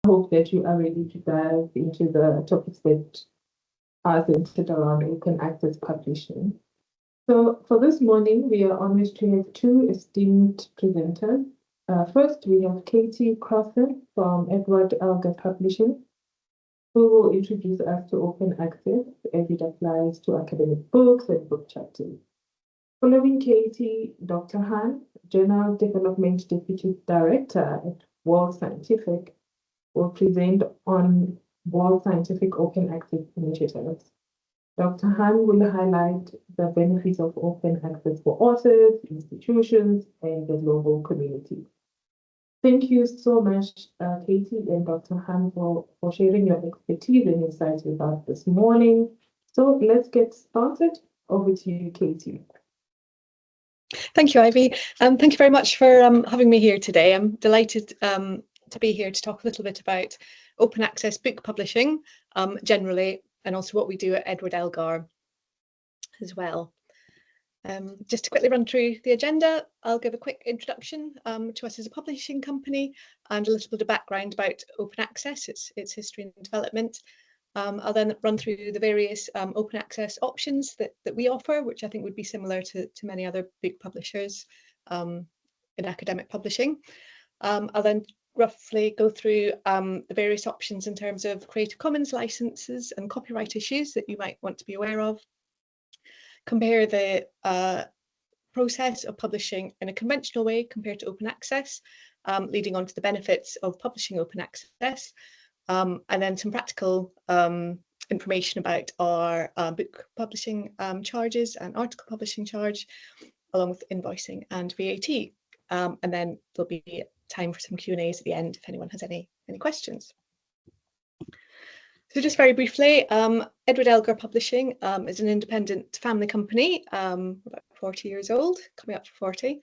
hope that you are ready to dive into the topics that are centered around open access publishing. So for this morning, we are honored to have two esteemed presenters. First, we have Katie Crosser from Edward Elgar Publishing, who will introduce us to open access as it applies to academic books and book chapters. Following Katie, Dr. Han, Journal Development Deputy Director at World Scientific, will present on World Scientific Open Access Initiatives. Dr. Han will highlight the benefits of open access for authors, institutions, and the global community. Thank you so much, Katie and Dr. Han, for sharing your expertise and insights with us this morning. So let's get started. Over to you, Katie. Thank you, Ivy. Thank you very much for having me here today. I'm delighted to be here to talk a little bit about open access book publishing generally, and also what we do at Edward Elgar as well. Just to quickly run through the agenda, I'll give a quick introduction to us as a publishing company and a little bit of background about open access, its history and development. I'll then run through the various open access options that we offer, which I think would be similar to many other book publishers in academic publishing. I'll then roughly go through the various options in terms of Creative Commons licenses and copyright issues that you might want to be aware of. Compare the process of publishing in a conventional way compared to open access, leading on to the benefits of publishing open access, and then some practical information about our book publishing charges and article publishing charge, along with invoicing and VAT. And then there'll be time for some Q&As at the end if anyone has any questions. So just very briefly, Edward Elgar Publishing is an independent family company, about 40 years old, coming up to 40.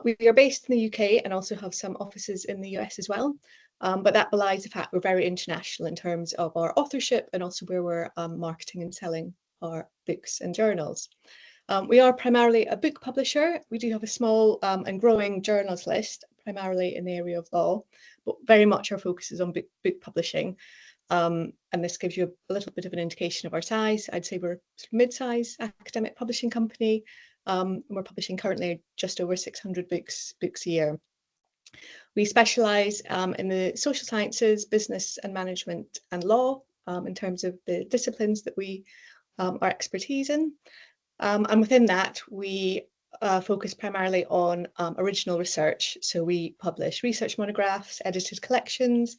We are based in the UK and also have some offices in the US as well. But that belies the fact we're very international in terms of our authorship and also where we're marketing and selling our books and journals. We are primarily a book publisher. We do have a small and growing journals list, primarily in the area of law, but very much our focus is on book publishing. And this gives you a little bit of an indication of our size. I'd say we're a mid-size academic publishing company. And we're publishing currently just over 600 books a year. We specialise in the social sciences, business and management and law in terms of the disciplines that we our expertise in. And within that, we focus primarily on original research. So we publish research monographs, edited collections,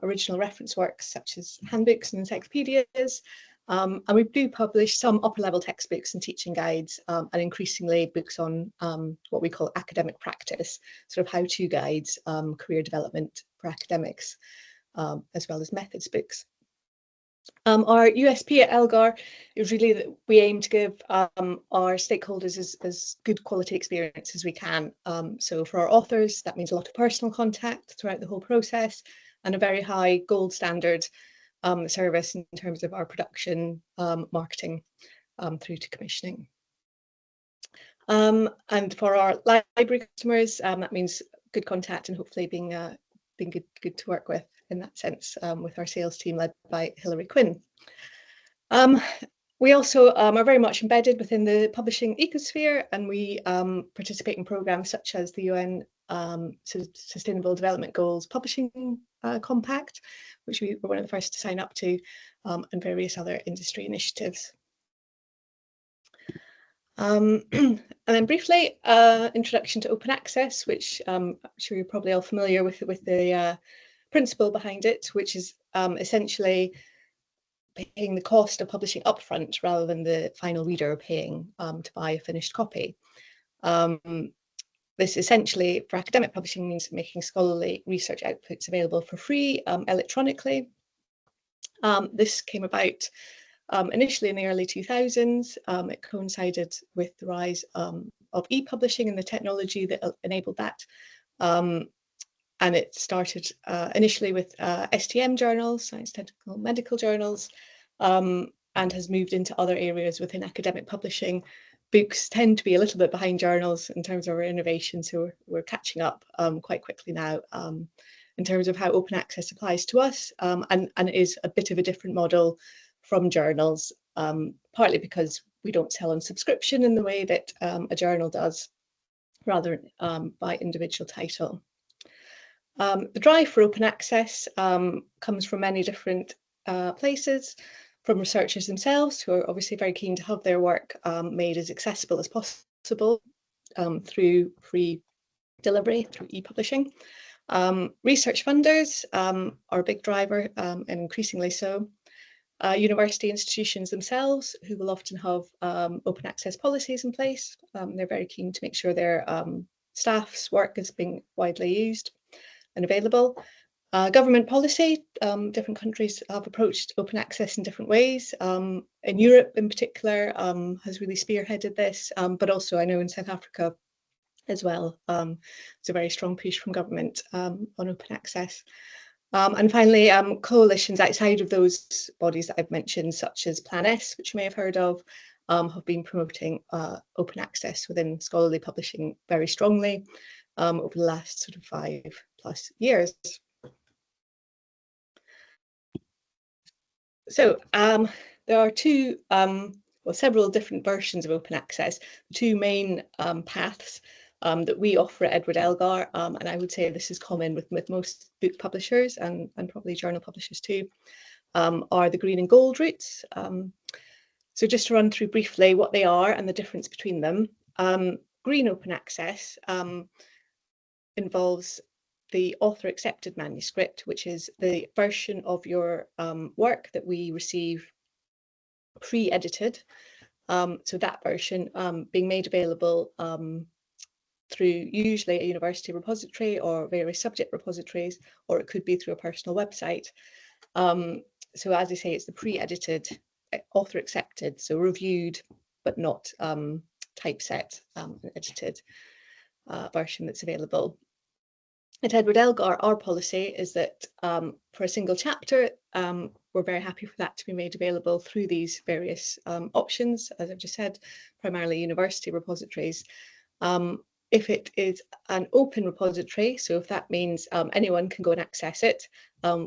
original reference works such as handbooks and encyclopedias. And we do publish some upper level textbooks and teaching guides, and increasingly books on what we call academic practice, sort of how-to guides, career development for academics, as well as methods books. Our USP at Elgar is really that we aim to give our stakeholders as good quality experience as we can. So for our authors, that means a lot of personal contact throughout the whole process and a very high gold standard service in terms of our production, marketing through to commissioning. And for our library customers, that means good contact and hopefully being good to work with in that sense, with our sales team led by Hilary Quinn. We also are very much embedded within the publishing ecosphere, and we participate in programs such as the UN Sustainable Development Goals Publishing Compact, which we were one of the first to sign up to, and various other industry initiatives. And then briefly, introduction to open access, which I'm sure you're probably all familiar with the principle behind it, which is essentially paying the cost of publishing upfront rather than the final reader paying to buy a finished copy. This essentially, for academic publishing, means making scholarly research outputs available for free electronically. This came about initially in the early 2000s. It coincided with the rise of e-publishing and the technology that enabled that. And it started initially with STM journals, science, technical, medical journals, and has moved into other areas within academic publishing, books tend to be a little bit behind journals in terms of our innovation, so we're catching up quite quickly now in terms of how open access applies to us, and it is a bit of a different model from journals, partly because we don't sell on subscription in the way that a journal does, rather by individual title. The drive for open access comes from many different places, from researchers themselves, who are obviously very keen to have their work made as accessible as possible through free delivery, through e-publishing. Research funders are a big driver, and increasingly so. University institutions themselves, who will often have open access policies in place. They're very keen to make sure their staff's work is being widely used and available. Government policy, different countries have approached open access in different ways. In Europe in particular has really spearheaded this, but also I know in South Africa as well, it's a very strong push from government on open access. And finally, coalitions outside of those bodies that I've mentioned, such as Plan S, which you may have heard of, have been promoting open access within scholarly publishing very strongly over the last sort of 5+ years. So there are several different versions of open access. The two main paths that we offer at Edward Elgar, and I would say this is common with most book publishers and probably journal publishers too, are the green and gold routes. So just to run through briefly what they are and the difference between them. Green open access involves the author accepted manuscript, which is the version of your work that we receive pre-edited. So that version being made available through usually a university repository or various subject repositories, or it could be through a personal website. So as I say, it's the pre-edited, author accepted, so reviewed but not typeset edited version that's available. At Edward Elgar, our policy is that for a single chapter, we're very happy for that to be made available through these various options, as I've just said, primarily university repositories. If it is an open repository, so if that means anyone can go and access it,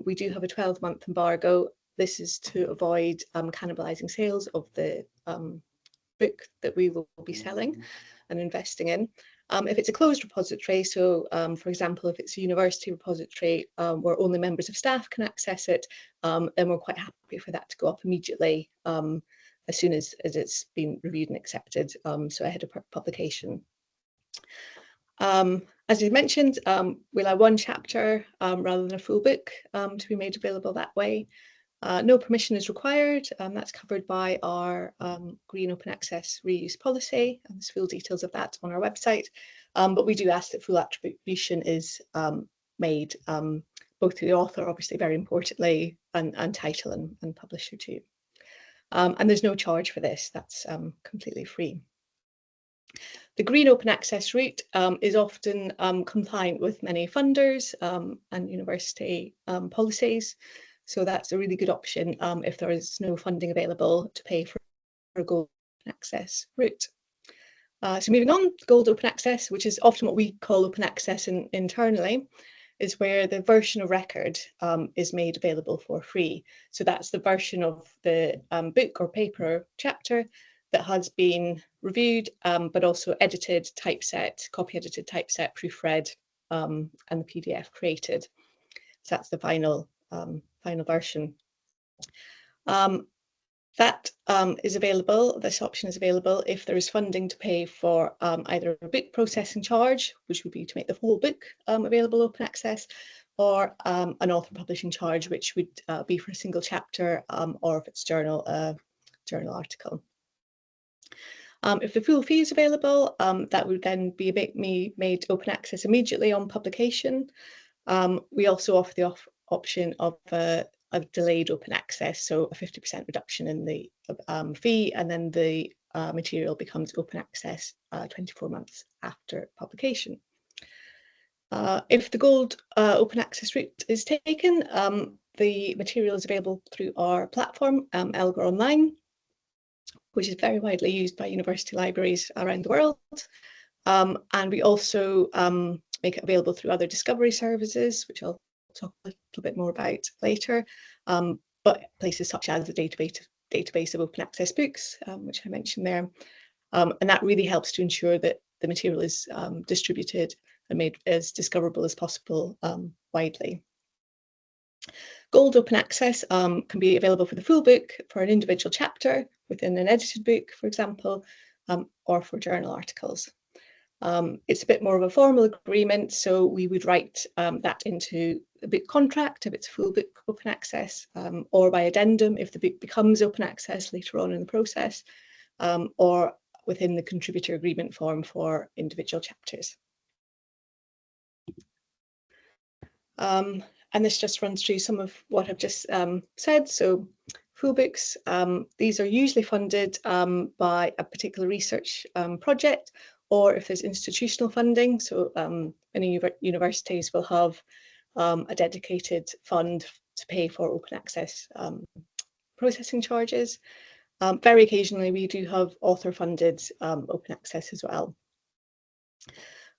we do have a 12-month embargo. This is to avoid cannibalizing sales of the book that we will be selling and investing in. If it's a closed repository, so for example, if it's a university repository where only members of staff can access it, then we're quite happy for that to go up immediately as soon as it's been reviewed and accepted, so ahead of publication. As you mentioned, we'll have one chapter rather than a full book to be made available that way. No permission is required, that's covered by our green open access reuse policy, and there's full details of that on our website. But we do ask that full attribution is made, both to the author, obviously very importantly, and title and publisher too. And there's no charge for this, that's completely free. The green open access route is often compliant with many funders and university policies. So that's a really good option if there is no funding available to pay for a gold open access route. So moving on, gold open access, which is often what we call open access internally, is where the version of record is made available for free. So that's the version of the book or paper chapter that has been reviewed, but also edited, typeset, copy edited, typeset, proofread, and the PDF created. So that's the final version. That is available, this option is available if there is funding to pay for either a book processing charge, which would be to make the whole book available open access, or an author publishing charge, which would be for a single chapter, or if it's journal article. If the full fee is available, that would then be made open access immediately on publication. We also offer the option of a delayed open access, so a 50% reduction in the fee, and then the material becomes open access 24 months after publication. If the gold open access route is taken, the material is available through our platform, Elgar Online. which is very widely used by university libraries around the world. And we also make it available through other discovery services, which I'll talk a little bit more about later, but places such as the database of open access books, which I mentioned there. And that really helps to ensure that the material is distributed and made as discoverable as possible widely. Gold open access can be available for the full book, for an individual chapter within an edited book, for example, or for journal articles. It's a bit more of a formal agreement, so we would write that into a book contract if it's full book open access, or by addendum if the book becomes open access later on in the process, or within the contributor agreement form for individual chapters. And this just runs through some of what I've just said. So full books, these are usually funded by a particular research project, or if there's institutional funding. So many universities will have a dedicated fund to pay for open access processing charges. Very occasionally, we do have author-funded open access as well.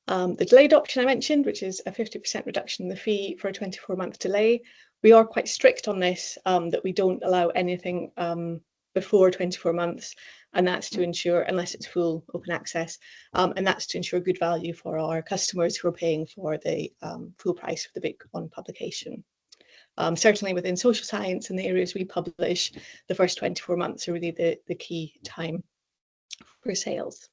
The delayed option I mentioned, which is a 50% reduction in the fee for a 24-month delay, we are quite strict on this, that we don't allow anything before 24 months, and that's to ensure, unless it's full open access, and that's to ensure good value for our customers who are paying for the full price of the book on publication. Certainly within social science and the areas we publish, the first 24 months are really the key time for sales.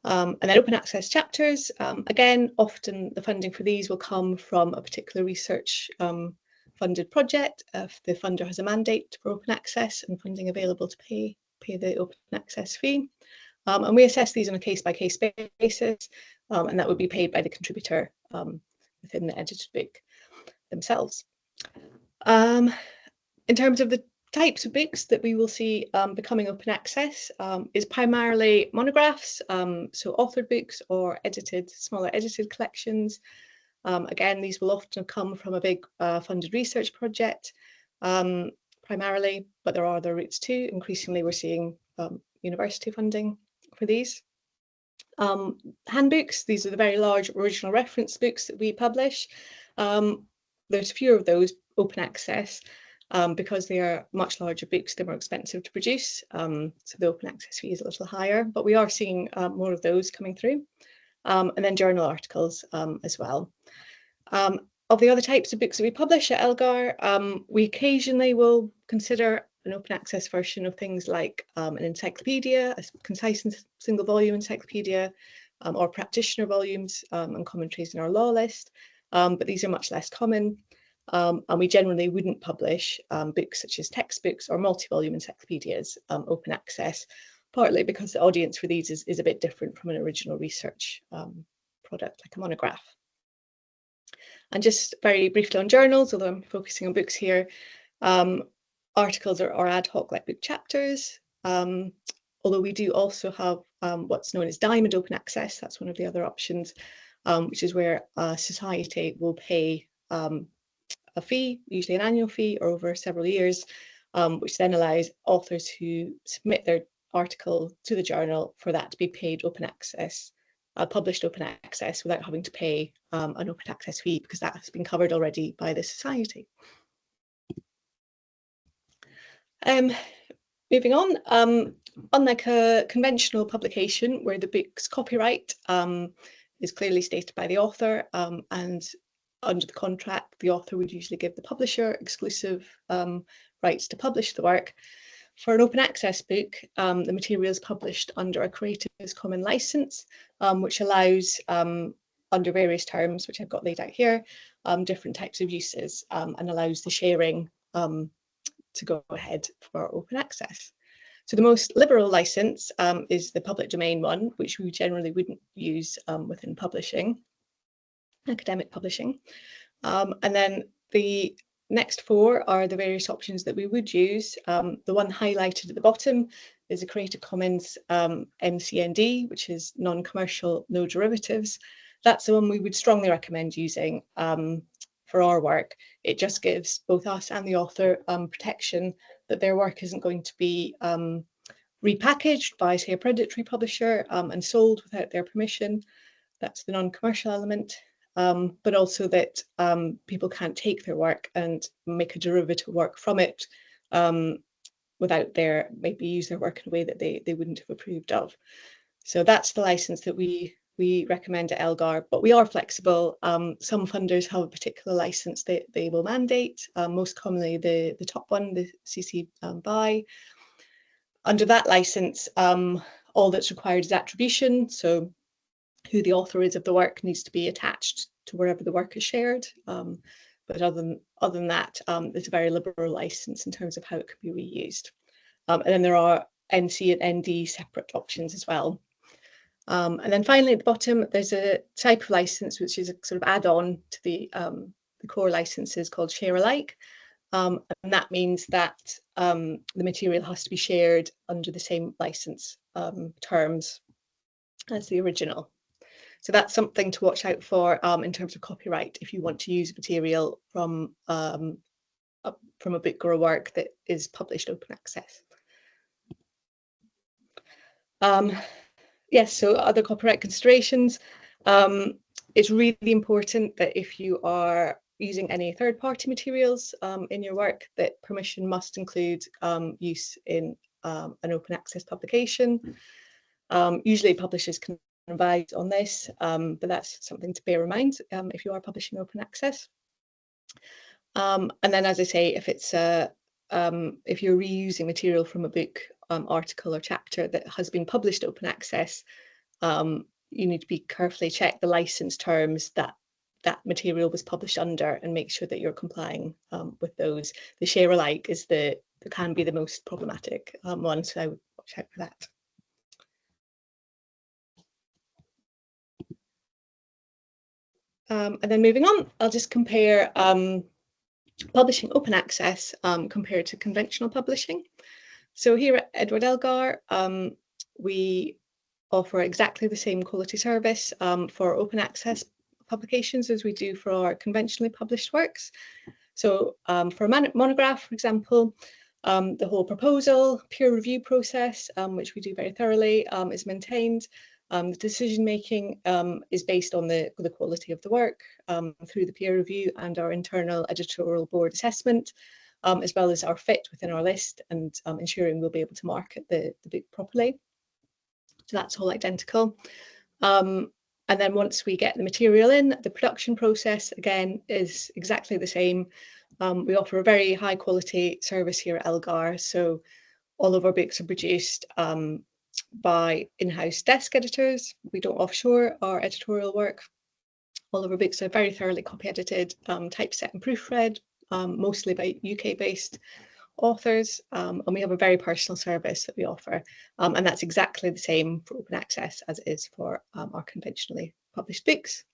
And then open access chapters, again, often the funding for these will come from a particular research funded project if the funder has a mandate for open access and funding available to pay the open access fee. And we assess these on a case-by-case basis, and that would be paid by the contributor within the edited book themselves. In terms of the types of books that we will see becoming open access is primarily monographs, so authored books or smaller edited collections. Again, these will often come from a big funded research project primarily, but there are other routes too. Increasingly, we're seeing university funding for these. Handbooks, these are the very large original reference books that we publish. There's fewer of those open access because they are much larger books, they're more expensive to produce. So the open access fee is a little higher, but we are seeing more of those coming through. And then journal articles as well. Of the other types of books that we publish at Elgar, we occasionally will consider an open access version of things like an encyclopedia, a concise and single volume encyclopedia, or practitioner volumes and commentaries in our law list. But these are much less common. And we generally wouldn't publish books such as textbooks or multi-volume encyclopedias open access, partly because the audience for these is a bit different from an original research product like a monograph. And just very briefly on journals, although I'm focusing on books here, articles are ad hoc like book chapters, although we do also have what's known as diamond open access. That's one of the other options, which is where a society will pay a fee, usually an annual fee or over several years, which then allows authors who submit their article to the journal for that to be paid open access, published open access without having to pay an open access fee, because that has been covered already by the society. Moving on, unlike a conventional publication where the book's copyright is clearly stated by the author, and under the contract, the author would usually give the publisher exclusive rights to publish the work. For an open access book, the material is published under a Creative Commons license, which allows, under various terms, which I've got laid out here, different types of uses, and allows the sharing to go ahead for open access. So the most liberal license is the public domain one, which we generally wouldn't use within publishing, academic publishing. And then the next four are the various options that we would use. The one highlighted at the bottom is a Creative Commons MCND, which is non-commercial, no derivatives. That's the one we would strongly recommend using for our work. It just gives both us and the author protection that their work isn't going to be repackaged by, say, a predatory publisher and sold without their permission. That's the non-commercial element. But also that people can't take their work and make a derivative work from it without maybe use their work in a way that they wouldn't have approved of. So that's the license that we recommend at Elgar, but we are flexible. Some funders have a particular license that they will mandate, most commonly the top one, the CC BY. Under that license, all that's required is attribution. So who the author is of the work needs to be attached to wherever the work is shared. But other than that, it's a very liberal license in terms of how it can be reused. And then there are NC and ND separate options as well. And then finally at the bottom, there's a type of license which is a sort of add-on to the core licenses called share alike. And that means that the material has to be shared under the same license terms as the original. So that's something to watch out for in terms of copyright if you want to use material from a book or a work that is published open access. Yes, so other copyright considerations. It's really important that if you are using any third-party materials in your work, that permission must include use in an open access publication. Usually publishers can advise on this, but that's something to bear in mind if you are publishing open access. And then, as I say, if it's if you're reusing material from a book, article or chapter that has been published open access, you need to be carefully check the license terms that material was published under and make sure that you're complying with those. The share alike is can be the most problematic one, so I would watch out for that. And then moving on, I'll just compare publishing open access compared to conventional publishing. So here at Edward Elgar, we offer exactly the same quality service for open access publications as we do for our conventionally published works. So for a monograph, for example, the whole proposal, peer review process, which we do very thoroughly, is maintained. The decision-making is based on the quality of the work through the peer review and our internal editorial board assessment, as well as our fit within our list and ensuring we'll be able to market the book properly. So that's all identical. And then once we get the material in, the production process, again, is exactly the same. We offer a very high quality service here at Elgar. So all of our books are produced by in-house desk editors. We don't offshore our editorial work. All of our books are very thoroughly copy edited, typeset and proofread, mostly by UK-based authors, and we have a very personal service that we offer, and that's exactly the same for open access as it is for our conventionally published books.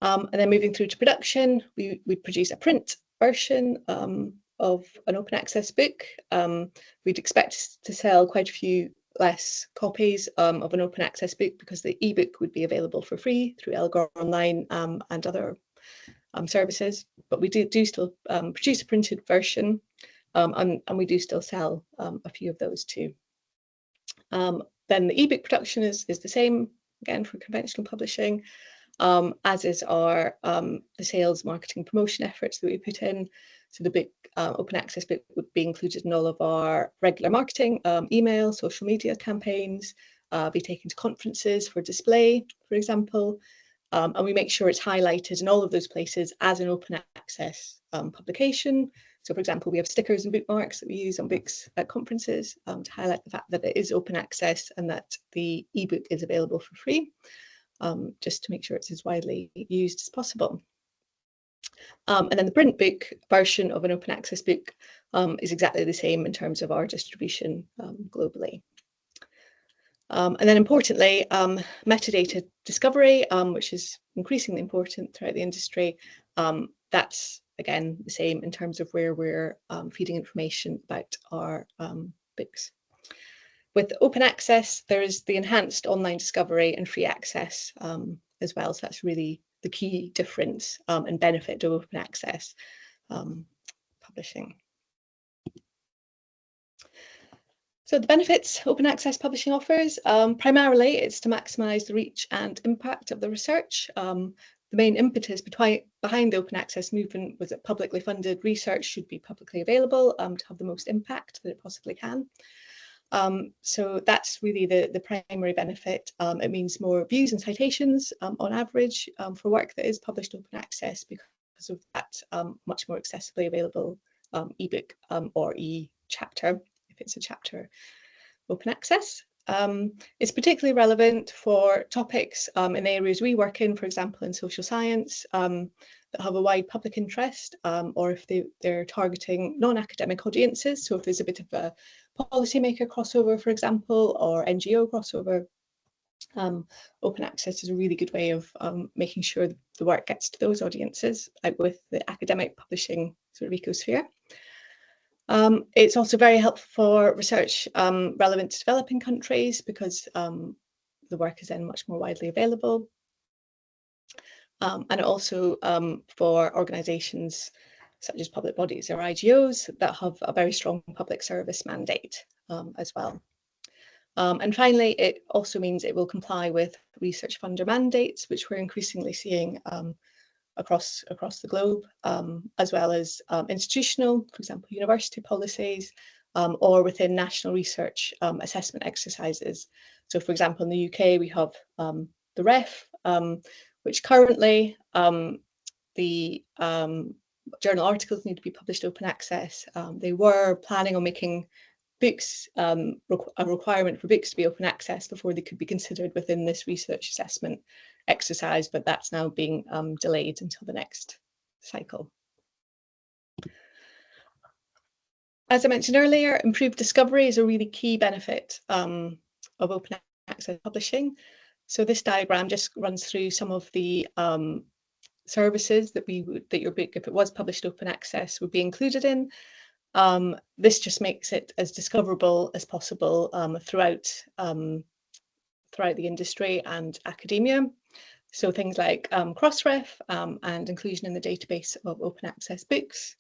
And then moving through to production, we produce a print version of an open access book. We'd expect to sell quite a few less copies of an open access book because the ebook would be available for free through Elgar Online and other services, but we do still produce a printed version, and we do still sell a few of those too. Then the ebook production is the same, again, for conventional publishing, as is our the sales, marketing, promotion efforts that we put in. So the book, open access book, would be included in all of our regular marketing, email, social media campaigns, be taken to conferences for display, for example, and we make sure it's highlighted in all of those places as an open access publication. So, for example, we have stickers and bookmarks that we use on books at conferences to highlight the fact that it is open access and that the ebook is available for free, just to make sure it's as widely used as possible. And then the print book version of an open access book is exactly the same in terms of our distribution globally. And then importantly, metadata discovery, which is increasingly important throughout the industry. That's, again, the same in terms of where we're feeding information about our books. With open access, there is the enhanced online discovery and free access as well. So that's really the key difference and benefit of open access publishing. So the benefits open access publishing offers, primarily it's to maximise the reach and impact of the research. The main impetus behind the open access movement was that publicly funded research should be publicly available to have the most impact that it possibly can. So that's really the primary benefit. It means more views and citations on average for work that is published open access because of that much more accessibly available ebook or e-chapter, if it's a chapter open access. It's particularly relevant for topics in the areas we work in, for example, in social science, that have a wide public interest, or if they're targeting non-academic audiences. So if there's a bit of a policymaker crossover, for example, or NGO crossover, open access is a really good way of making sure the work gets to those audiences out with the academic publishing sort of ecosphere. It's also very helpful for research relevant to developing countries because the work is then much more widely available. And also for organisations such as public bodies or IGOs that have a very strong public service mandate as well. And finally, it also means it will comply with research funder mandates, which we're increasingly seeing across the globe, as well as institutional, for example, university policies, or within national research assessment exercises. So, for example, in the UK, we have the REF, which currently the journal articles need to be published open access. They were planning on making books a requirement for books to be open access before they could be considered within this research assessment exercise, but that's now being delayed until the next cycle. As I mentioned earlier, improved discovery is a really key benefit of open access publishing. So this diagram just runs through some of the services that your book, if it was published open access, would be included in. This just makes it as discoverable as possible throughout the industry and academia. So things like cross-ref and inclusion in the database of open access books.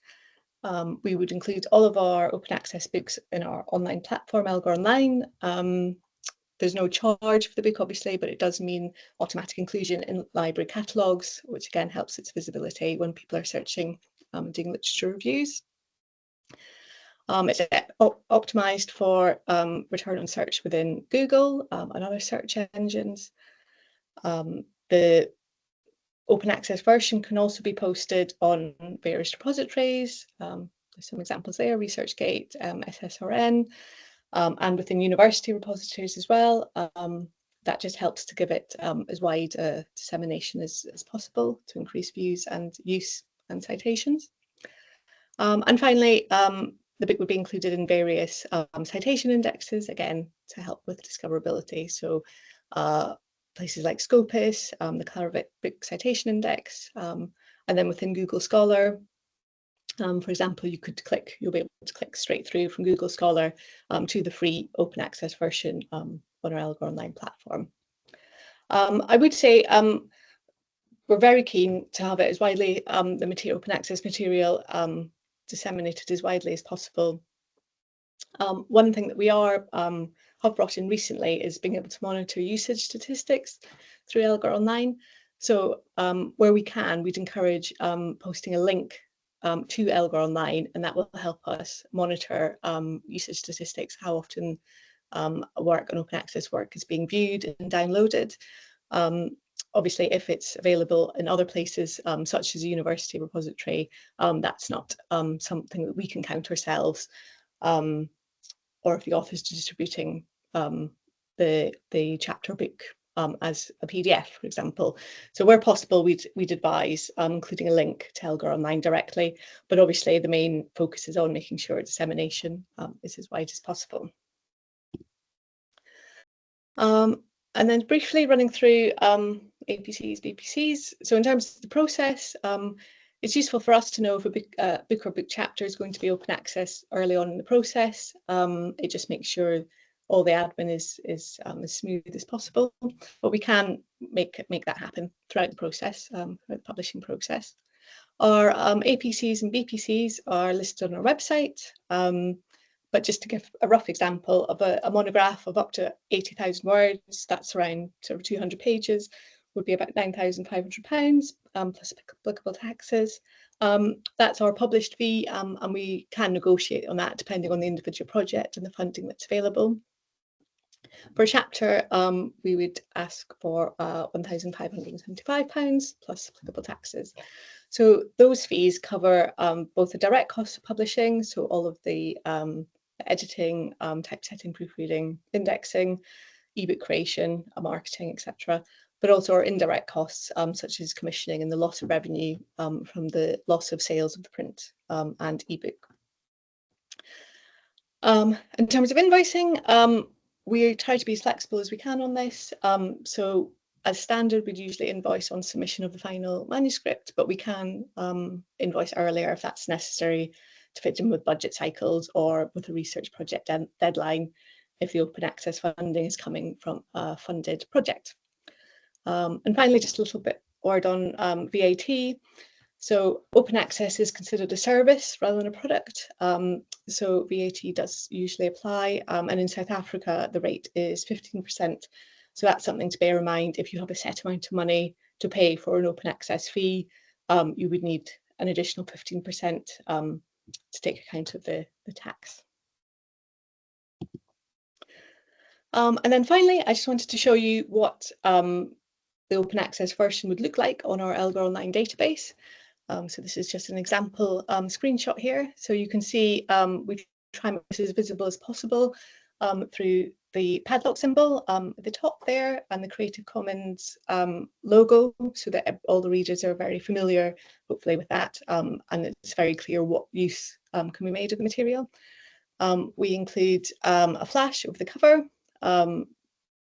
We would include all of our open access books in our online platform, Elgar Online. There's no charge for the book, obviously, but it does mean automatic inclusion in library catalogues, which again helps its visibility when people are searching and doing literature reviews. It's optimized for return on search within Google and other search engines. The open access version can also be posted on various repositories. There's some examples there, ResearchGate, SSRN, and within university repositories as well. That just helps to give it as wide a dissemination as possible to increase views and use and citations. And finally, the book would be included in various citation indexes, again, to help with discoverability. So places like Scopus, the Clarivate Book Citation Index, and then within Google Scholar, for example, you'll be able to click straight through from Google Scholar to the free open access version on our Elgar Online platform. I would say we're very keen to have it as widely, the open access material disseminated as widely as possible. One thing that we have brought in recently is being able to monitor usage statistics through Elgar Online. So where we can, we'd encourage posting a link to Elgar Online, and that will help us monitor usage statistics, how often work on open access work is being viewed and downloaded. Obviously, if it's available in other places, such as a university repository, that's not something that we can count ourselves, or if the author's distributing the chapter book as a PDF, for example. So where possible, we'd advise including a link to Elgar Online directly, but obviously the main focus is on making sure dissemination is as wide as possible. And then briefly running through APCs, BPCs. So in terms of the process, it's useful for us to know if a book or book chapter is going to be open access early on in the process. It just makes sure all the admin is as smooth as possible, but we can make that happen throughout the process, throughout the publishing process. Our APCs and BPCs are listed on our website. But just to give a rough example of a monograph of up to 80,000 words, that's around sort of 200 pages, would be about £9,500 plus applicable taxes. That's our published fee, and we can negotiate on that depending on the individual project and the funding that's available. For a chapter, we would ask for £1,575 plus applicable taxes. So those fees cover both the direct costs of publishing, so all of the editing, typesetting, proofreading, indexing, ebook creation, marketing, etc., but also our indirect costs, such as commissioning and the loss of revenue from the loss of sales of the print and ebook. In terms of invoicing, we try to be as flexible as we can on this. So as standard, we'd usually invoice on submission of the final manuscript, but we can invoice earlier if that's necessary to fit in with budget cycles or with a research project deadline if the open access funding is coming from a funded project. And finally, just a little bit word on VAT. So open access is considered a service rather than a product. So VAT does usually apply. And in South Africa, the rate is 15%. So that's something to bear in mind. If you have a set amount of money to pay for an open access fee, you would need an additional 15% to take account of the tax. And then finally, I just wanted to show you what the open access version would look like on our Elgar Online database. So this is just an example screenshot here. So you can see we try and make this as visible as possible through the padlock symbol at the top there and the Creative Commons logo, so that all the readers are very familiar, hopefully, with that. And it's very clear what use can be made of the material. We include a flash of the cover.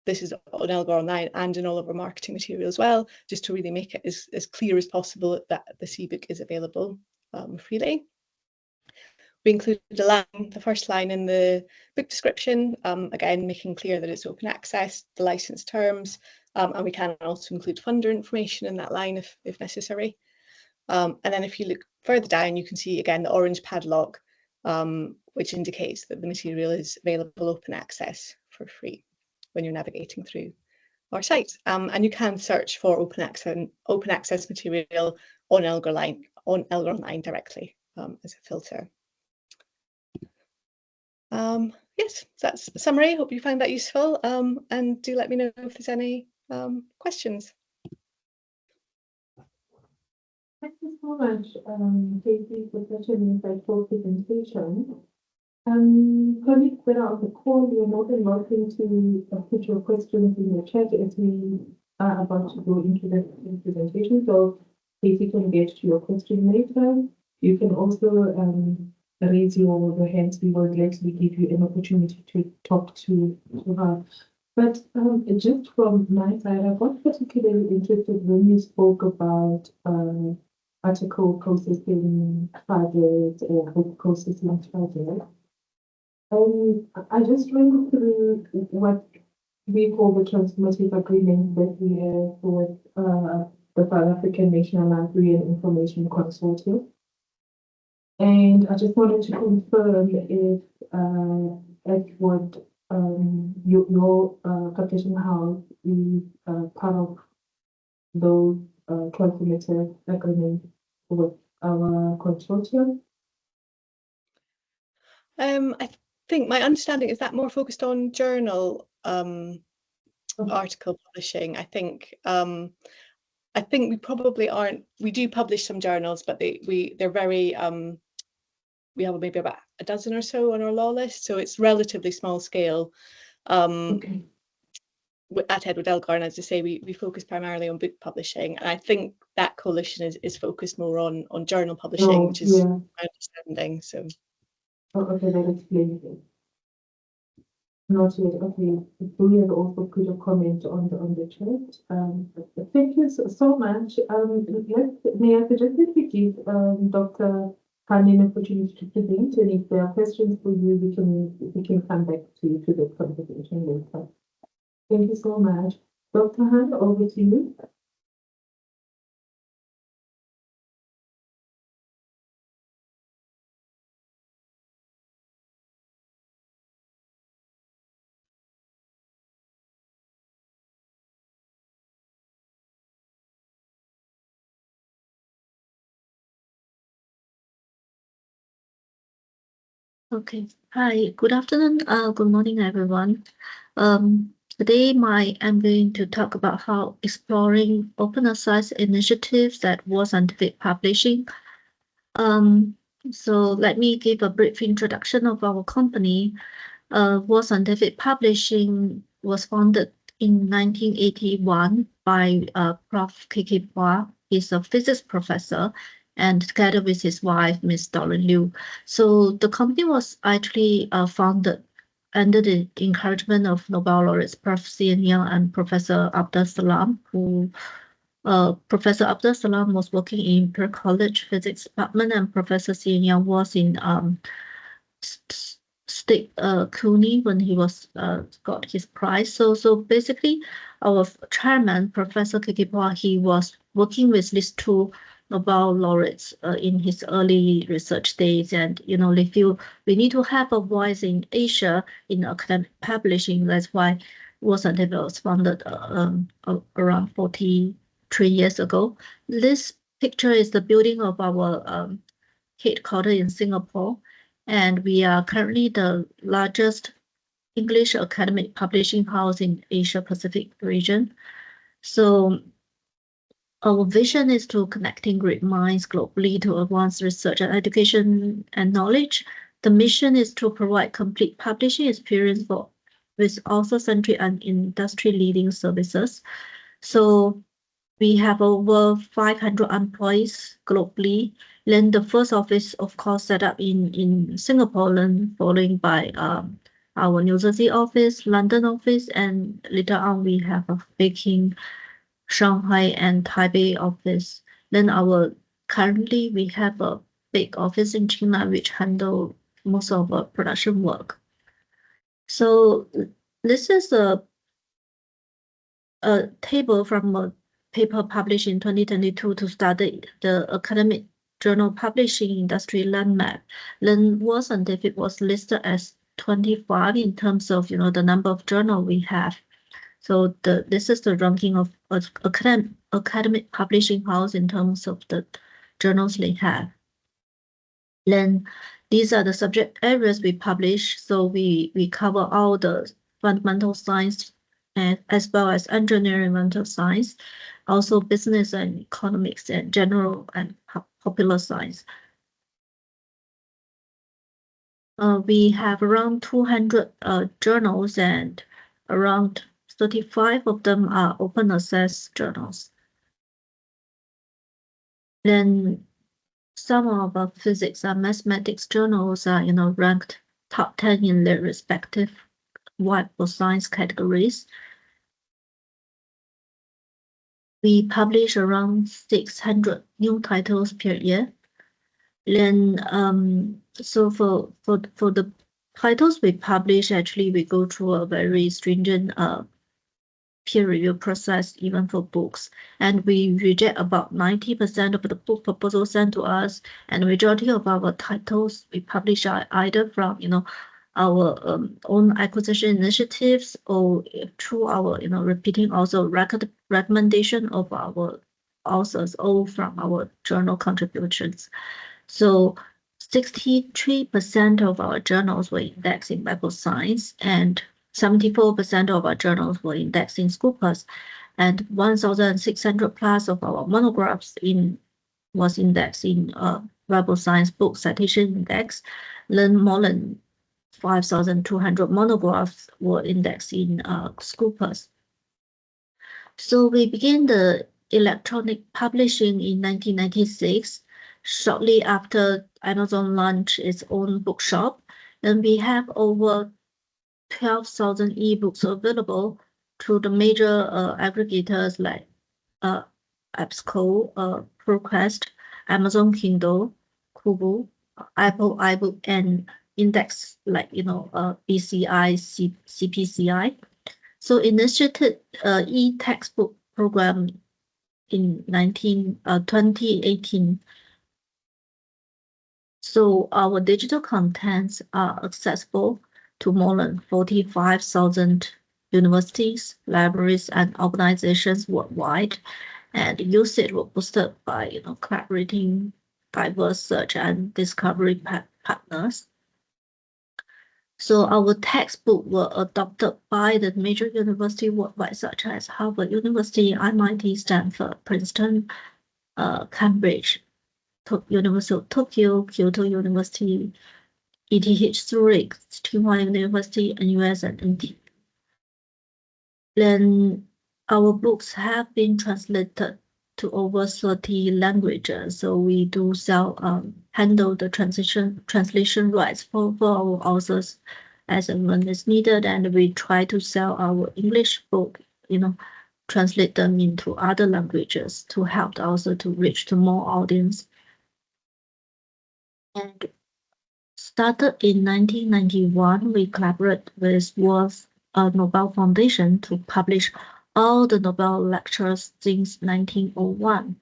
This is on Elgar Online and in all of our marketing material as well, just to really make it as clear as possible that this ebook is available freely. We included a line, the first line in the book description, again, making clear that it's open access, the license terms, and we can also include funder information in that line if necessary. And then if you look further down, you can see again the orange padlock, which indicates that the material is available open access for free when you're navigating through our site. And you can search for open access material on Elgar Online directly as a filter. Yes, that's the summary. Hope you found that useful. And do let me know if there's any questions. Thank you so much, Katie, for such an insightful presentation. Colleagues that are on the call, you're more than welcome to put your questions in the chat as we are about to go into the presentation. So Katie can get to your question later. You can also raise your hands. We will gladly give you an opportunity to talk to her. But just from my side, I got particularly interested when you spoke about article processing charges or book processing charges. I just went through what we call the transformative agreement that we have with the South African National Library and Information Consortium. And I just wanted to confirm if Edward, your publishing house is part of those transformative agreements with our consortium. I think my understanding is that more focused on journal article publishing. I think we probably aren't. We do publish some journals, but they're very. We have maybe about a dozen or so on our law list, so it's relatively small scale. Okay. At Edward Elgar, and as I say, we focus primarily on book publishing, and I think that coalition is focused more on journal publishing, which is my understanding. So. Oh, okay, that explains it. Not yet. Okay, we have also put a comment on the chat. Thank you so much. May I suggest that we give Dr. Khan an opportunity to present, and if there are questions for you, we can come back to the conversation later. Thank you so much, Dr. Han. Over to you. Okay. Hi, good afternoon, good morning, everyone. Today I'm going to talk about how exploring open access initiatives at World Scientific Publishing. Um, so let me give a brief introduction of our company. World Scientific Publishing was founded in 1981 by Prof. K.K. Hua. He's a physics professor, and together with his wife, Miss Doreen Liu. So the company was actually founded under the encouragement of Nobel laureates Prof. Xian Yang and Professor Abdus Salam, who Professor Abdus Salam was working in Imperial College Physics Department, and Professor Xian Yang was in State Cooney when he was got his prize. So basically, our chairman, Professor Kikipa, he was working with these two Nobel laureates in his early research days, and they feel we need to have a voice in Asia in academic publishing. That's why Scientific was founded around 43 years ago. This picture is the building of our headquarters in Singapore, and we are currently the largest English academic publishing house in Asia Pacific region. So our vision is to connecting great minds globally to advance research and education and knowledge. The mission is to provide complete publishing experience for with author-centric and industry-leading services. So we have over 500 employees globally. Then the first office, of course, set up in Singapore, then following by our New Jersey office, London office, and later on we have a Beijing, Shanghai, and Taipei office. Then currently we have a big office in China which handle most of our production work. So this is a table from a paper published in 2022 to study the academic journal publishing industry landmark. Then World Scientific was listed as 25 in terms of the number of journal we have. So this is the ranking of academic publishing house in terms of the journals they have. Then these are the subject areas we publish. So we cover all the fundamental science and as well as engineering mental science, also business and economics and general and popular science. We have around 200 journals, and around 35 of them are open access journals. Then some of our physics and mathematics journals are ranked top 10 in their respective web or science categories. We publish around 600 new titles per year. Then, so for the titles we publish, actually we go through a very stringent peer review process, even for books, and we reject about 90% of the book proposals sent to us, and the majority of our titles we publish are either from our own acquisition initiatives or through our repeating also recommendation of our authors, all from our journal contributions. So 63% of our journals were indexed in Web of Science, and 74% of our journals were indexed in Scopus, and 1,600 plus of our monographs was indexed in Web of Science Book Citation Index. Then more than 5,200 monographs were indexed in Scopus. So we began the electronic publishing in 1996, shortly after Amazon launched its own bookshop. And we have over 12,000 ebooks available through the major aggregators like EBSCO, ProQuest, Amazon Kindle, Kobo, Apple iBook, and index like BCI, CPCI. So initiated e-textbook program in 2018. So our digital contents are accessible to more than 45,000 universities, libraries, and organizations worldwide, and usage was boosted by collaborating diverse search and discovery partners. So our textbook were adopted by the major university worldwide, such as Harvard University, MIT, Stanford, Princeton, Cambridge, University of Tokyo, Kyoto University, ETH Zurich, Tsinghua University, and US and NT. Then our books have been translated to over 30 languages. So we do handle the translation rights for our authors as and when it's needed, and we try to sell our English book, translate them into other languages to help the author to reach to more audience. And started in 1991, we collaborate with World Nobel Foundation to publish all the Nobel lectures since 1901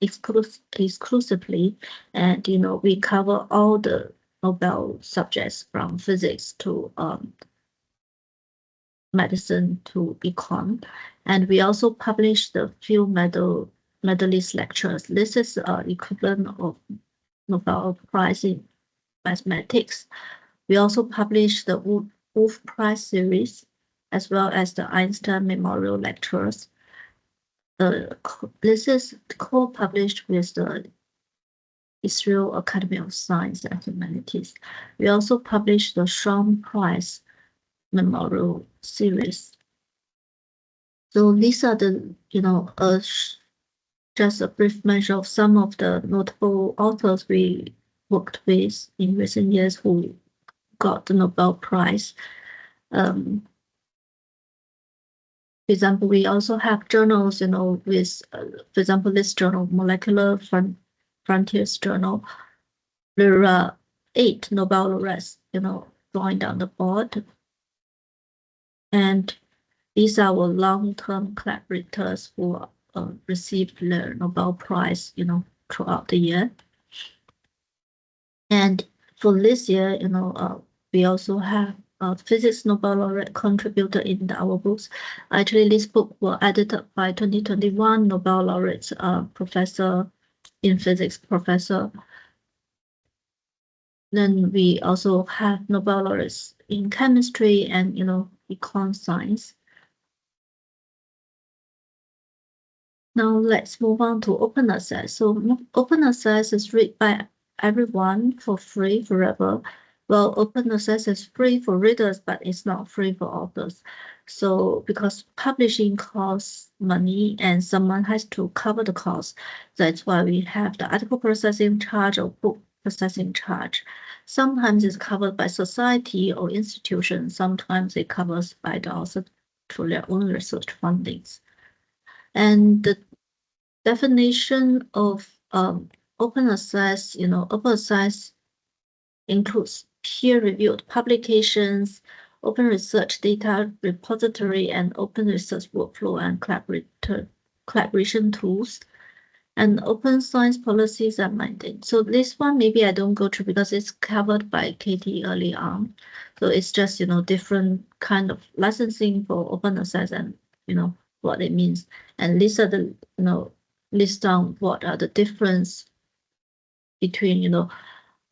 exclusively, and we cover all the Nobel subjects from physics to medicine to econ, and we also publish the few medalist lectures. This is equivalent of Nobel Prize in mathematics. We also publish the Wolf Prize series, as well as the Einstein Memorial Lectures. This is co-published with the Israel Academy of Science and Humanities. We also publish the Shawn Prize Memorial Series. So these are the, just a brief mention of some of the notable authors we worked with in recent years who got the Nobel Prize. For example, we also have journals, with, for example, this journal, Molecular Frontiers Journal. There are 8 Nobel laureates, drawing down the board. And these are our long-term collaborators who received the Nobel Prize, throughout the year. And for this year, we also have physics Nobel laureate contributor in our books. Actually, this book was edited by 2021 Nobel laureate professor in physics, Professor. Then we also have Nobel laureates in chemistry and econ science. Now let's move on to open access. So open access is read by everyone for free forever. Well, open access is free for readers, but it's not free for authors. So because publishing costs money and someone has to cover the cost, that's why we have the article processing charge or book processing charge. Sometimes it's covered by society or institution. Sometimes it covers by the author through their own research fundings. And the definition of open access, open access includes peer-reviewed publications, open research data repository, and open research workflow and collaboration tools, and open science policies and mandates. So this one, maybe I don't go through because it's covered by Katie early on. So it's just, different kind of licensing for open access and, what it means. And these are the, list down what are the difference between,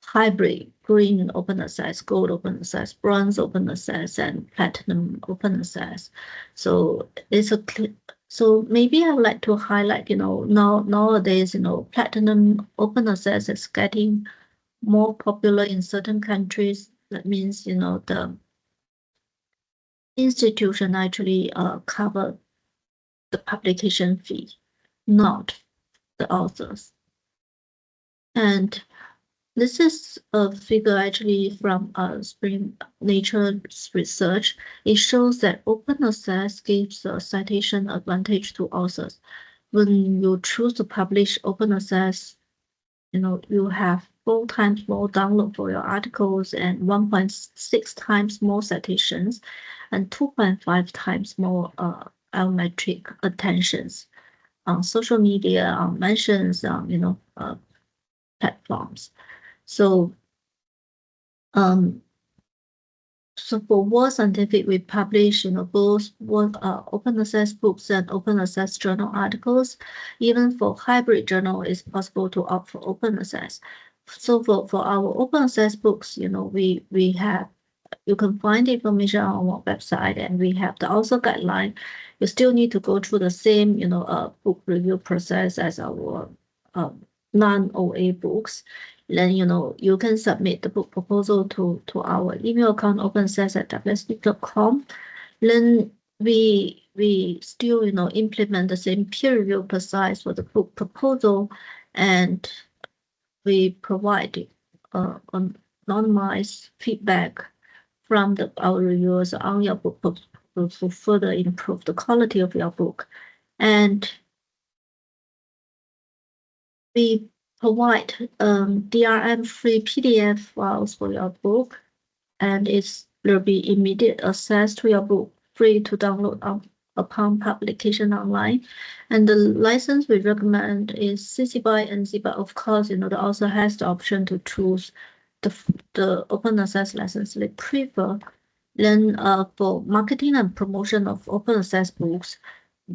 hybrid, green open access, gold open access, bronze open access, and platinum open access. So it's so maybe I would like to highlight, nowadays, platinum open access is getting more popular in certain countries. That means, the institution actually cover the publication fee, not the authors. And this is a figure actually from Spring Nature research. It shows that open access gives a citation advantage to authors. When you choose to publish open access, you have 4 times more download for your articles and 1.6 times more citations and 2.5 times more allometric attentions on social media, on mentions, on platforms. So, so for World Scientific, we publish, both open access books and open access journal articles. Even for hybrid journal, it's possible to opt for open access. So for our open access books, we have you can find the information on our website, and we have the also guideline. You still need to go through the same, book review process as our non-OA books. Then, you can submit the book proposal to our email account, opennccess@wsd.com. Then we still, implement the same peer review process for the book proposal, and we provide anonymized feedback from our reviewers on your book proposal to further improve the quality of your book. And we provide DRM-free PDF files for your book, and there'll be immediate access to your book, free to download upon publication online. And the license we recommend is CC BY and NC, but of course, the author has the option to choose the open access license they prefer. Then for marketing and promotion of open access books,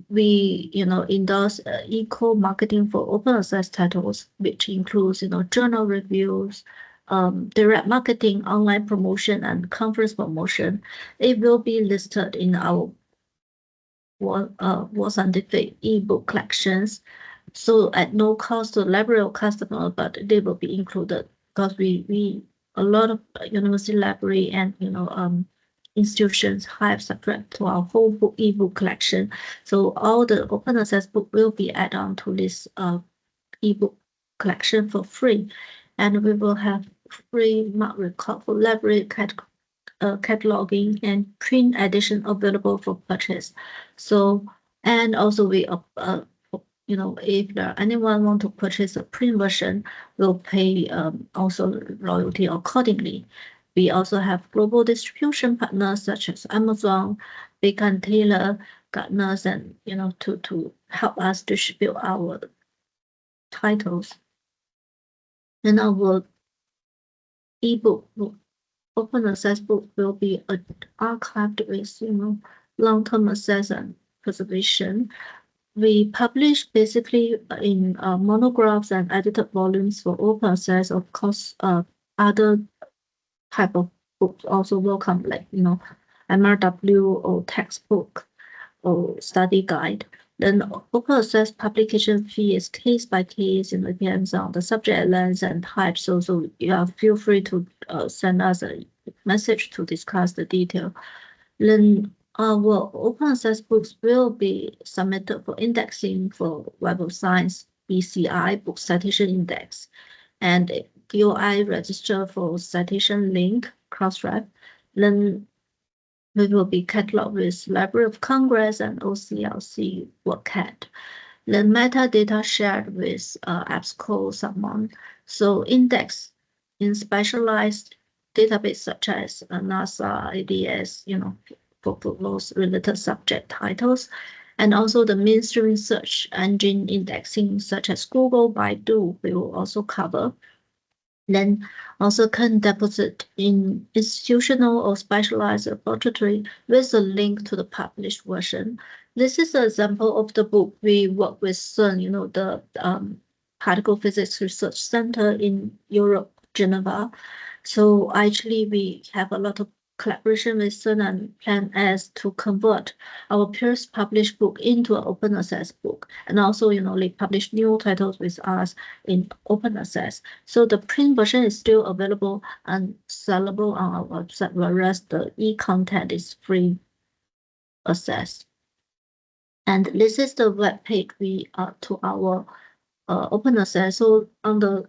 we endorse eco marketing for open access titles, which includes journal reviews, direct marketing, online promotion, and conference promotion. It will be listed in our World Scientific ebook collections, so at no cost to library or customer, but they will be included because we a lot of university library and institutions have subscribed to our whole book ebook collection. So all the open access book will be added on to this ebook collection for free, and we will have free mark record for library cataloging and print edition available for purchase. So, and also we if anyone want to purchase a print version, we'll pay also royalty accordingly. We also have global distribution partners such as Amazon, Baker Taylor, Gartners, and to help us distribute our titles. And our ebook open access book will be archived with long-term access and preservation. We publish basically in monographs and edited volumes for open access. Of course, other type of books also welcome, like MRW or textbook or study guide. Then open access publication fee is case by case, depends on the subject length and type. So you feel free to send us a message to discuss the detail. Then our open access books will be submitted for indexing for Web of Science BCI Book Citation Index, and DOI register for citation link Crossref. Then we will be cataloged with Library of Congress and OCLC WordCat. Then metadata shared with EBSCO someone. So index in specialized database such as NASA, ADS, for those related subject titles, and also the mainstream search engine indexing such as Google, Baidu, we will also cover. Then also can deposit in institutional or specialized repository with a link to the published version. This is an example of the book we work with CERN, the Particle Physics Research Center in Europe, Geneva. So actually we have a lot of collaboration with CERN and plan as to convert our peers published book into an open access book, and also they publish new titles with us in open access. So the print version is still available and sellable on our website, whereas the e-content is free access. And this is the web page to our open access. So on the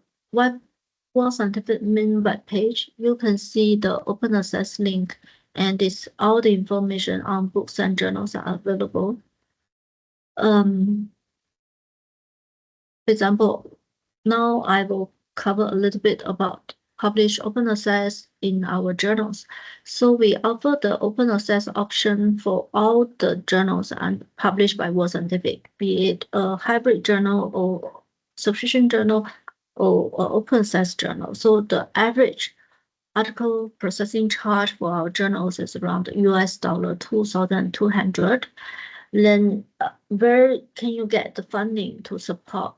World Scientific main web page, you can see the open access link, and all the information on books and journals are available. For example, now I will cover a little bit about publish open access in our journals. So we offer the open access option for all the journals and published by World Scientific, be it a hybrid journal or subscription journal or open access journal. So the average article processing charge for our journals is around $2,200. Then where can you get the funding to support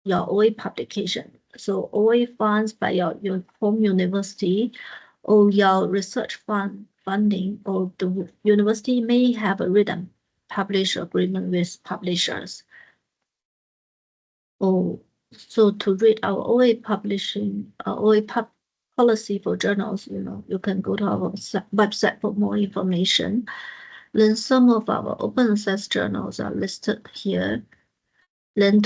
your OA publication? So OA funds by your home university or your research funding, or the university may have a written publish agreement with publishers. Or so to read our OA publishing, policy for journals, you can go to our website for more information. Then some of our open access journals are listed here. Then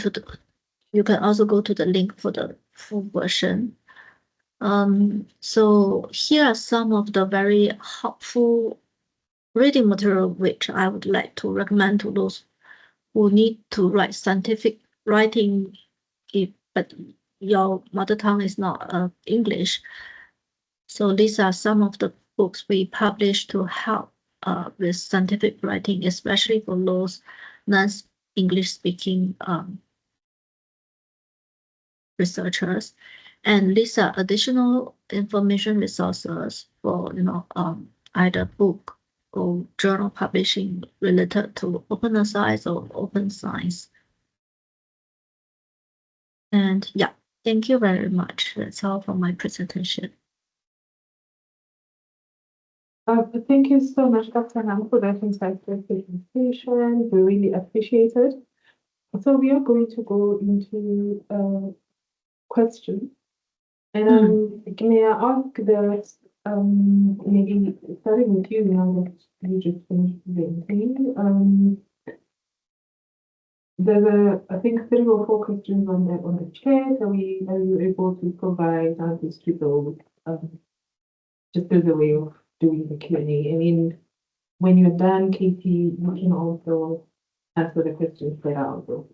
you can also go to the link for the full version. So here are some of the very helpful reading material which I would like to recommend to those who need to write scientific writing, but your mother tongue is not English. So these are some of the books we publish to help with scientific writing, especially for those non-English speaking researchers. And these are additional information resources for either book or journal publishing related to open science or open science. And yeah, thank you very much. That's all for my presentation. Thank you so much, Dr. Ham, for that insightful presentation. We really appreciate it. So we are going to go into questions. And may I ask that maybe starting with you now that you just finished presenting, there's I think 3 or 4 questions on the chat. Are you able to provide answers to those just as a way of doing the Q&A? I mean, when you're done, Katie, you can also answer the questions that are also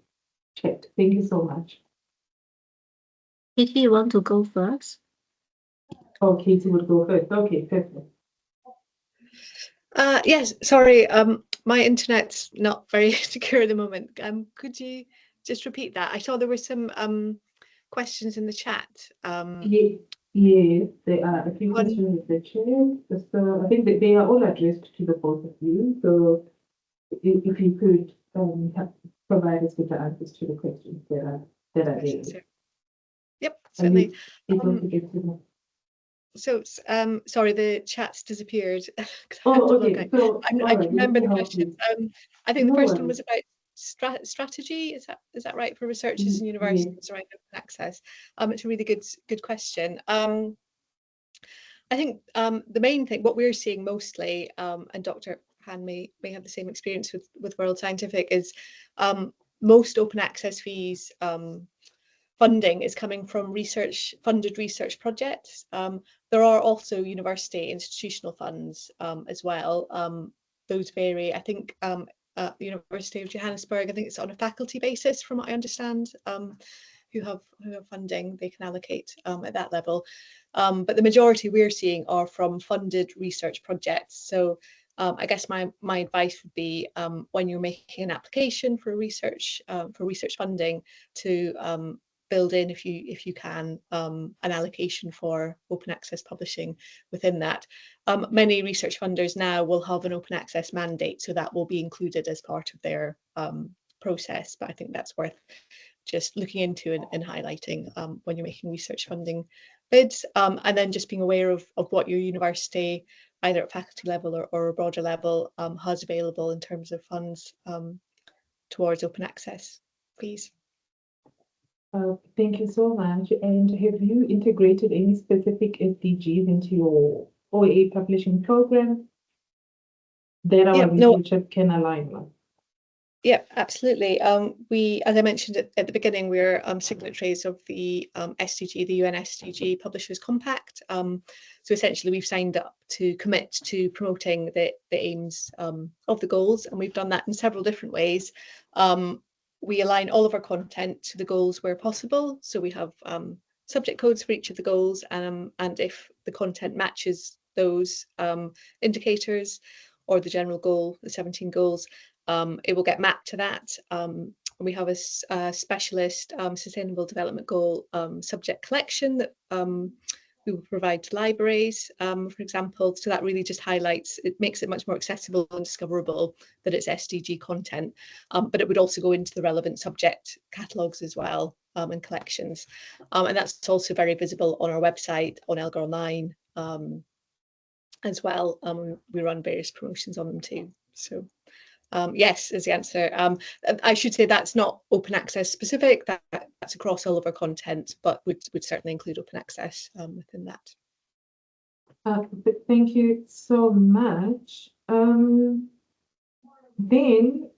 checked. Thank you so much. Katie, you want to go first? Oh, Katie would go first. Okay, perfect. Yes, sorry, my internet's not very secure at the moment. Could you just repeat that? I saw there were some questions in the chat. Yes, there are a few questions in the chat. So I think that they are all addressed to the both of you. So if you could provide us with the answers to the questions that are there. Yep, certainly. Able to get to them. So, sorry, the chat's disappeared. Oh, okay. So I can remember the questions. I think the first one was about strategy. Is that right, for researchers and universities around open access? It's a really good question. I think the main thing, what we're seeing mostly, and Dr. Han may have the same experience with World Scientific, is most open access fees funding is coming from funded research projects. There are also university institutional funds as well. Those vary. I think at the University of Johannesburg, I think it's on a faculty basis, from what I understand, who have funding they can allocate at that level. But the majority we're seeing are from funded research projects. So I guess my advice would be when you're making an application for research funding, to build in, if you can, an allocation for open access publishing within that. Many research funders now will have an open access mandate, so that will be included as part of their process. But I think that's worth just looking into and highlighting when you're making research funding bids, and then just being aware of what your university, either at faculty level or a broader level, has available in terms of funds towards open access, please. Thank you so much. And have you integrated any specific SDGs into your OA publishing program that our researchers can align with? Yeah, absolutely. We, as I mentioned at the beginning, we're signatories of the SDG, the UN SDG Publishers Compact. So essentially, we've signed up to commit to promoting the aims of the goals, and we've done that in several different ways. We align all of our content to the goals where possible. So we have subject codes for each of the goals, and if the content matches those indicators or the general goal, the 17 goals, it will get mapped to that. We have a specialist sustainable development goal subject collection that we will provide to libraries, for example. So that really just highlights, it makes it much more accessible and discoverable that it's SDG content, but it would also go into the relevant subject catalogues as well, and collections. And that's also very visible on our website, on Elgar Online, as well. We run various promotions on them too. So yes is the answer. I should say that's not open access specific, that's across all of our content, but would certainly include open access within that. Thank you so much. Then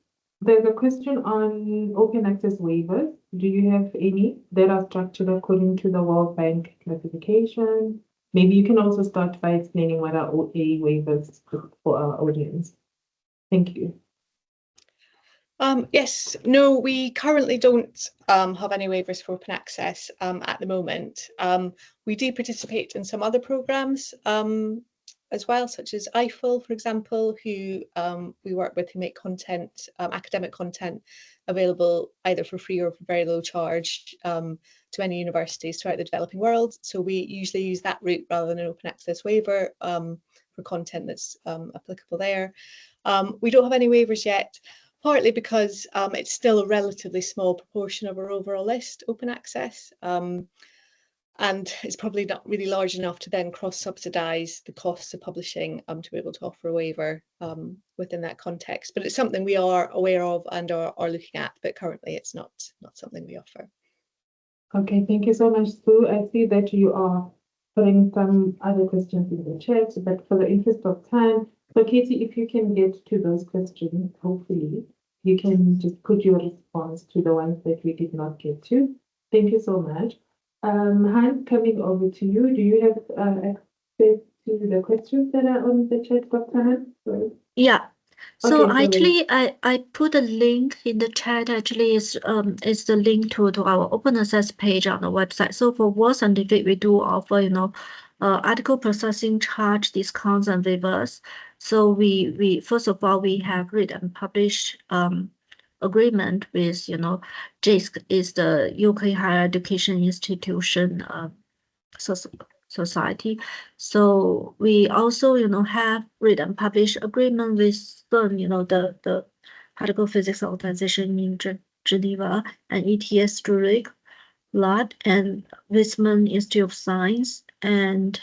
there's a question on open access waivers. Do you have any that are structured according to the World Bank classification? Maybe you can also start by explaining what are OA waivers for our audience. Thank you. Yes, no, we currently don't have any waivers for open access at the moment. We do participate in some other programs as well, such as EIFL, for example, who we work with, who make content, academic content, available either for free or for very low charge to many universities throughout the developing world. So we usually use that route rather than an open access waiver for content that's applicable there. We don't have any waivers yet, partly because it's still a relatively small proportion of our overall list, open access. And it's probably not really large enough to then cross-subsidise the costs of publishing to be able to offer a waiver within that context. But it's something we are aware of and are looking at, but currently it's not something we offer. Okay, thank you so much, Sue. I see that you are putting some other questions in the chat, but for the interest of time, so Katie, if you can get to those questions, hopefully, you can just put your response to the ones that we did not get to. Thank you so much. Hans, coming over to you, do you have access to the questions that are on the chat, Dr. Hans? Sorry. Yeah. So Okay, actually, I put a link in the chat. Actually, is the link to our open access page on the website. So for World Scientific, we do offer article processing charge discounts and waivers. So we first of all we have read and publish agreement with JISC is the UK Higher Education Institution Society. So we also have read and publish agreement with CERN, the Particle Physics Organization in Geneva, and ETS Zurich, LUD, and Wisman Institute of Science, and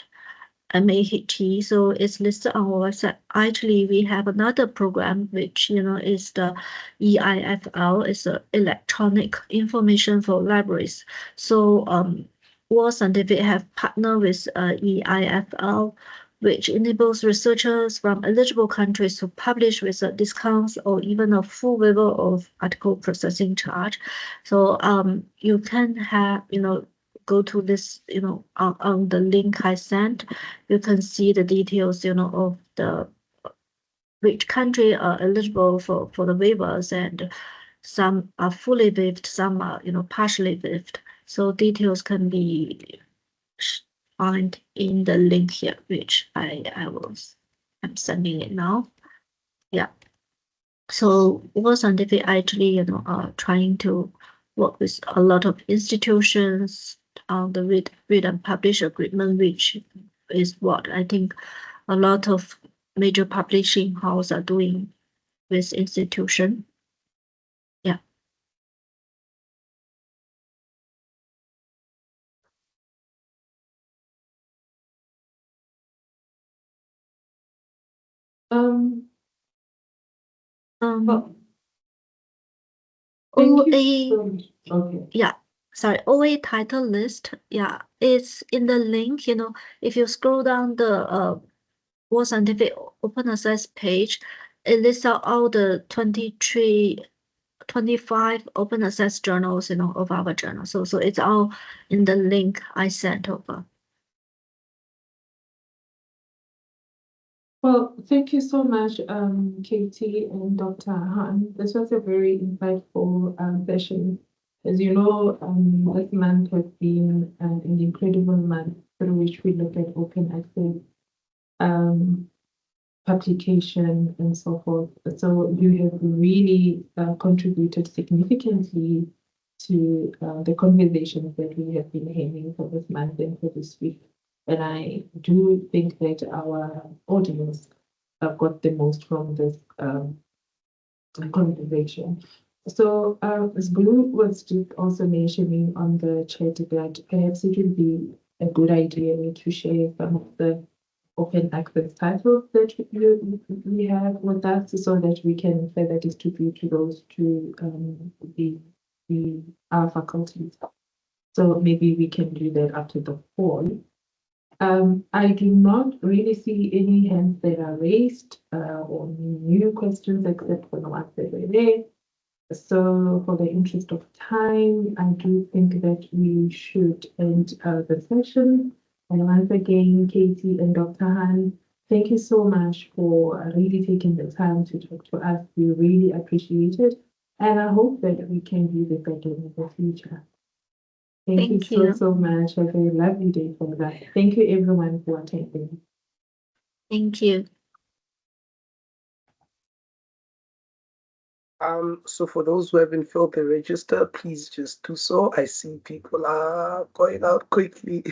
MAHT. So it's listed on our website. Actually, we have another program which is the EIFL. It's the Electronic Information for Libraries. So World Scientific have partnered with EIFL, which enables researchers from eligible countries to publish with discounts or even a full waiver of article processing charge. So you can have go to this on the link I sent. You can see the details of the which country are eligible for the waivers, and some are fully waived, some are partially waived. So details can be found in the link here, which I'm sending it now. Yeah. So World Scientific actually are trying to work with a lot of institutions on the read and publish agreement, which is what I think a lot of major publishing houses are doing with institution. Yeah. Well, OA, okay. yeah, sorry, OA title list, yeah, it's in the link, if you scroll down the World Scientific open access page, it lists out all the 25 open access journals, of our journal. So it's all in the link I sent over. Well, thank you so much, Katie and Dr. Han. This was a very insightful session. As you know, this month has been an incredible month through which we look at open access publication and so forth. So you have really contributed significantly to the conversations that we have been having for this month and for this week. And I do think that our audience got the most from this conversation. So as Blue was just also mentioning on the chat that perhaps it would be a good idea to share some of the open access titles that we have with us so that we can further distribute to those to our faculties. So maybe we can do that after the fall. I do not really see any hands that are raised or new questions except for the ones that were there. So for the interest of time, I do think that we should end the session. And once again, Katie and Dr. Han, thank you so much for really taking the time to talk to us. We really appreciate it. And I hope that we can do this again in the future. Thank you Thank you. so much. Have a lovely day for that. Thank you everyone for attending. Thank you. So for those who haven't filled the register, please just do so. I see people are going out quickly.